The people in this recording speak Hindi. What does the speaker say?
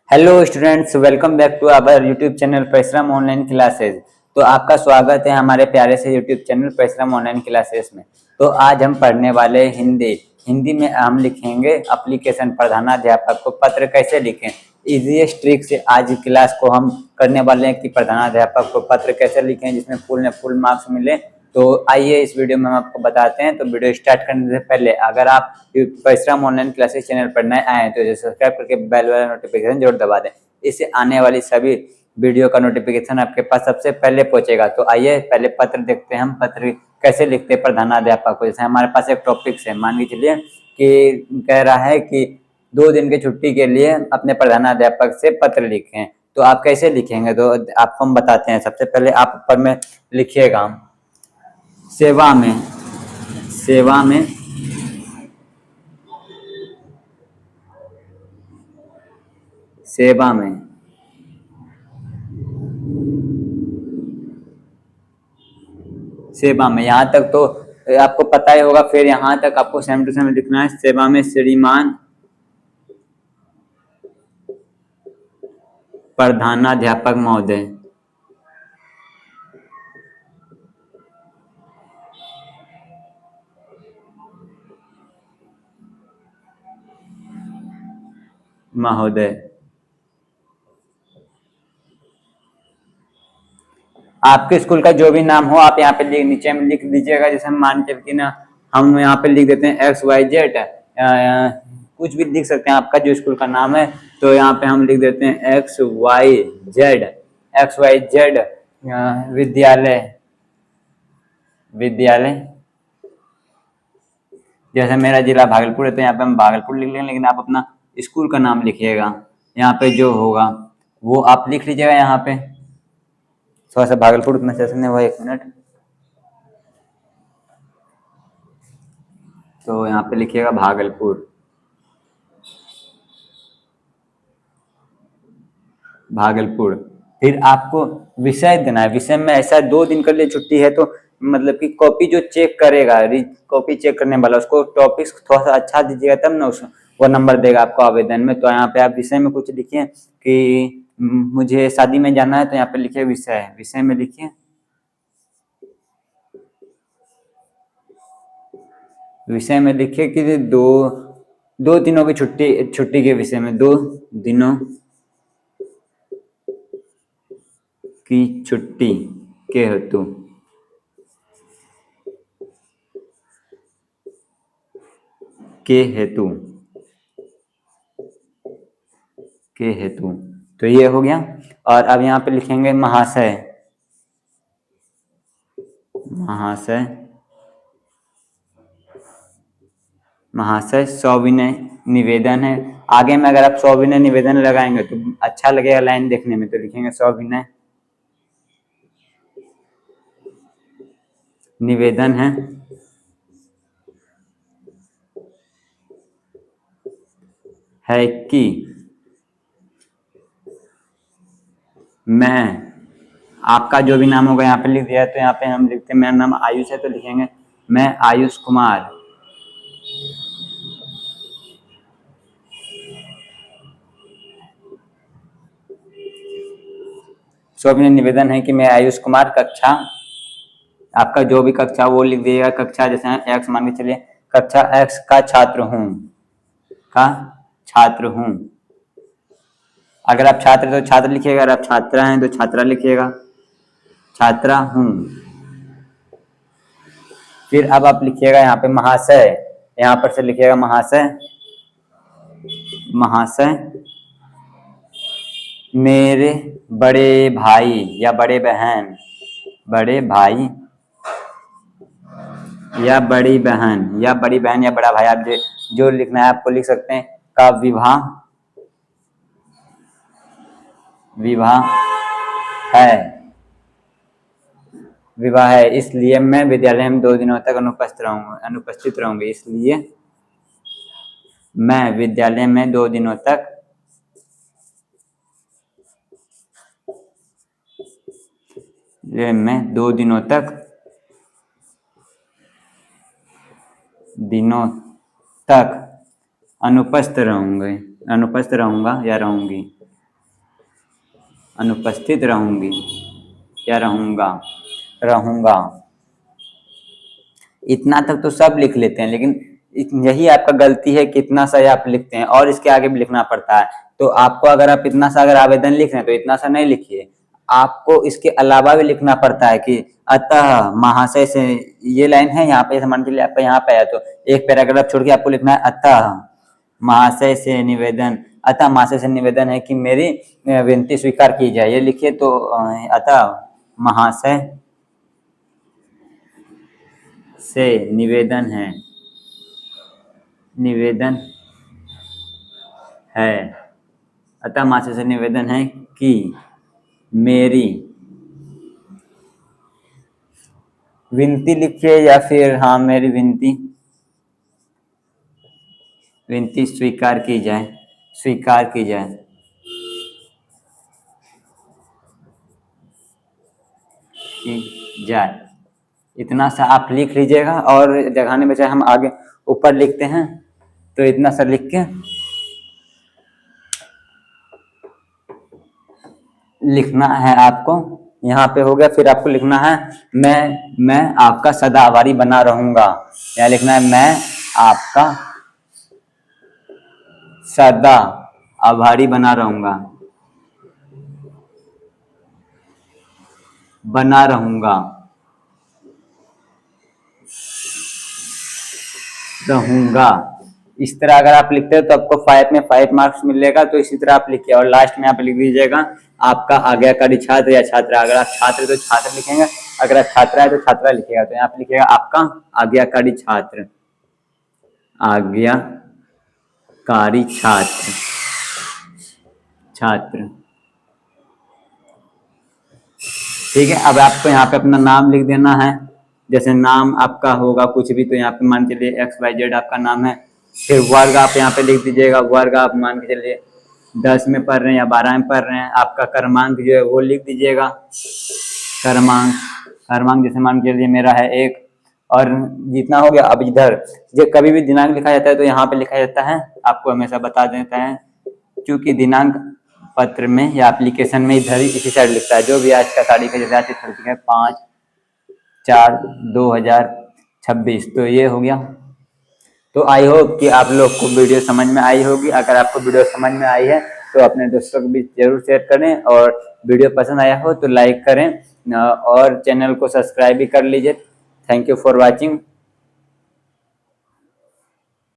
Hello students, welcome back to our YouTube channel Parishram online classes. तो आपका स्वागत है हमारे प्यारे से YouTube channel Parishram online classes में। तो आज हम पढ़ने वाले हिंदी में हम लिखेंगे एप्लीकेशन प्रधानाध्यापक को पत्र कैसे लिखें। इजीएस्ट ट्रिक से आज की क्लास को हम करने वाले हैं कि प्रधानाध्यापक को पत्र कैसे लिखें जिसमें फुल मार्क्स मिले। तो आइए इस वीडियो में हम आपको बताते हैं। तो वीडियो स्टार्ट करने से पहले अगर आप परिश्रम ऑनलाइन क्लासेस चैनल पर नए आए हैं तो इसे सब्सक्राइब करके बेल वाला नोटिफिकेशन जरूर दबा दें। इससे आने वाली सभी वीडियो का नोटिफिकेशन आपके पास सबसे पहले पहुंचेगा। तो आइए पहले पत्र देखते हैं, हम पत्र कैसे लिखते हैं प्रधानाध्यापक को। जैसे हमारे पास एक टॉपिक है, मान के चलिए कि कह रहा है कि 2 दिन की छुट्टी के लिए अपने प्रधानाध्यापक से पत्र लिखें। तो आप कैसे लिखेंगे तो आपको हम बताते हैं। सबसे पहले आप ऊपर में लिखिएगा सेवा में सेवा में सेवा में सेवा में यहाँ तक तो आपको पता ही होगा। फिर यहाँ तक आपको सेम टू सेम लिखना है। सेवा में श्रीमान प्रधानाध्यापक महोदय। महोदय आपके स्कूल का जो भी नाम हो आप यहाँ पे नीचे में लिख दीजिएगा। जैसे हम मान के ना हम यहाँ पे लिख देते हैं XYZ, कुछ भी लिख सकते हैं आपका जो स्कूल का नाम है। तो यहाँ पे हम लिख देते हैं XYZ विद्यालय। जैसे मेरा जिला भागलपुर है तो यहाँ पे हम भागलपुर लिख लेंगे, लेकिन आप अपना स्कूल का नाम लिखिएगा। यहाँ पे जो होगा वो आप लिख लीजिएगा। यहाँ पे थोड़ा सा भागलपुर उतना सेशन है, वो 1 मिनट। तो यहाँ पे लिखिएगा भागलपुर। फिर आपको विषय देना है। विषय में ऐसा 2 दिन के लिए छुट्टी है तो मतलब कि कॉपी जो चेक करेगा, कॉपी चेक करने वाला, उसको टॉपिक थोड़ा सा अच्छा दीजिएगा तब ना वो नंबर देगा आपको आवेदन में। तो यहाँ पे आप विषय में कुछ लिखिए कि मुझे शादी में जाना है, तो यहाँ पे लिखिए विषय में लिखिए कि दो दिनों की छुट्टी के विषय में, 2 दिनों की छुट्टी के हेतु के हेतु तो ये हो गया। और अब यहाँ पे लिखेंगे महाशय। सविनय निवेदन है। आगे में अगर आप सविनय निवेदन लगाएंगे तो अच्छा लगेगा लाइन देखने में, तो लिखेंगे सविनय निवेदन है कि मैं, आपका जो भी नाम होगा यहाँ पे लिख दिया। तो यहाँ पे हम लिखते हैं मेरा नाम आयुष है तो लिखेंगे मैं आयुष कुमार सविनय निवेदन है कि मैं आयुष कुमार कक्षा, आपका जो भी कक्षा वो लिख दीजिएगा। कक्षा जैसे एक्स मान के चलिए, कक्षा एक्स का छात्र हूँ। अगर आप छात्र तो छात्र लिखिएगा, अगर आप छात्रा हैं तो छात्रा लिखिएगा, छात्रा हूँ। फिर अब आप लिखिएगा यहाँ पे महाशय, यहाँ पर से लिखिएगा महाशय मेरे बड़े भाई या बड़े बहन या बड़ी बहन या बड़ा भाई, आप जो लिखना है आपको लिख सकते हैं, का विवाह है, इसलिए मैं विद्यालय में 2 दिनों तक अनुपस्थित रहूंगी। इसलिए मैं विद्यालय में 2 दिनों तक अनुपस्थित रहूंगा या रहूंगी। अनुपस्थित रहूंगी या रहूंगा, रहूंगा। इतना तक तो सब लिख लेते हैं, लेकिन यही आपका गलती है कि इतना सा ही आप लिखते हैं और इसके आगे भी लिखना पड़ता है। तो आपको अगर आप इतना सा अगर आवेदन लिख रहे हैं तो इतना सा नहीं लिखिए, आपको इसके अलावा भी लिखना पड़ता है कि अतः महाशय से, ये लाइन है यहाँ पे, मान के लिए आपका यहाँ पे आया तो एक पैराग्राफ छोड़ के आपको लिखना है अतः महाशय से निवेदन, अतः महाशय से निवेदन है कि मेरी विनती स्वीकार की जाए, ये लिखिए। तो अतः महाशय से निवेदन है, निवेदन है, अतः महाशय से निवेदन है कि मेरी विनती लिखिए या फिर हाँ मेरी विनती, विनती स्वीकार की जाए, स्वीकार की जाए, की जाए। इतना सा आप लिख लीजिएगा और जगह नहीं बचा, हम आगे ऊपर लिखते हैं। तो इतना सा लिख के लिखना है आपको, यहाँ पे हो गया। फिर आपको लिखना है मैं आपका सदा आभारी बना रहूंगा, या लिखना है मैं आपका सदा आभारी बना रहूंगा, बना रहूंगा, रहूंगा। इस तरह अगर आप लिखते हो तो आपको 5 में 5 मार्क्स मिलेगा। तो इसी तरह आप लिखिए और लास्ट में आप लिख दीजिएगा आपका आज्ञाकारी छात्र या छात्रा। अगर आप छात्र तो छात्र लिखेंगे, अगर आप छात्रा है तो छात्रा लिखिएगा। तो यहाँ पे लिखिएगा आपका आज्ञाकारी छात्र, आज्ञाकारी छात्र, छात्र। ठीक है, अब आपको यहाँ पे अपना नाम लिख देना है। जैसे नाम आपका होगा कुछ भी, तो यहाँ पे मान के चलिए XYZ आपका नाम है। फिर वर्ग आप यहाँ पे लिख दीजिएगा, वर्ग आप मान के चलिए 10 में पढ़ रहे हैं या 12 में पढ़ रहे हैं। आपका क्रमांक जो है वो लिख दीजिएगा, क्रमांक, क्रमांक जैसे मान के चलिए मेरा है 1, और जितना हो गया। अब इधर जब कभी भी दिनांक लिखा जाता है तो यहाँ पे लिखा जाता है, आपको हमेशा बता देता है, क्योंकि दिनांक पत्र में या एप्लीकेशन में इधर ही इसी साइड लिखता है। जो भी आज का तारीख है, जैसे आज की तारीख है 5/4/2026, तो ये हो गया। तो आई होप कि आप लोग को वीडियो समझ में आई होगी। अगर आपको वीडियो समझ में आई है तो अपने दोस्तों के बीच जरूर शेयर करें, और वीडियो पसंद आया हो तो लाइक करें और चैनल को सब्सक्राइब भी कर लीजिए। Thank you for watching.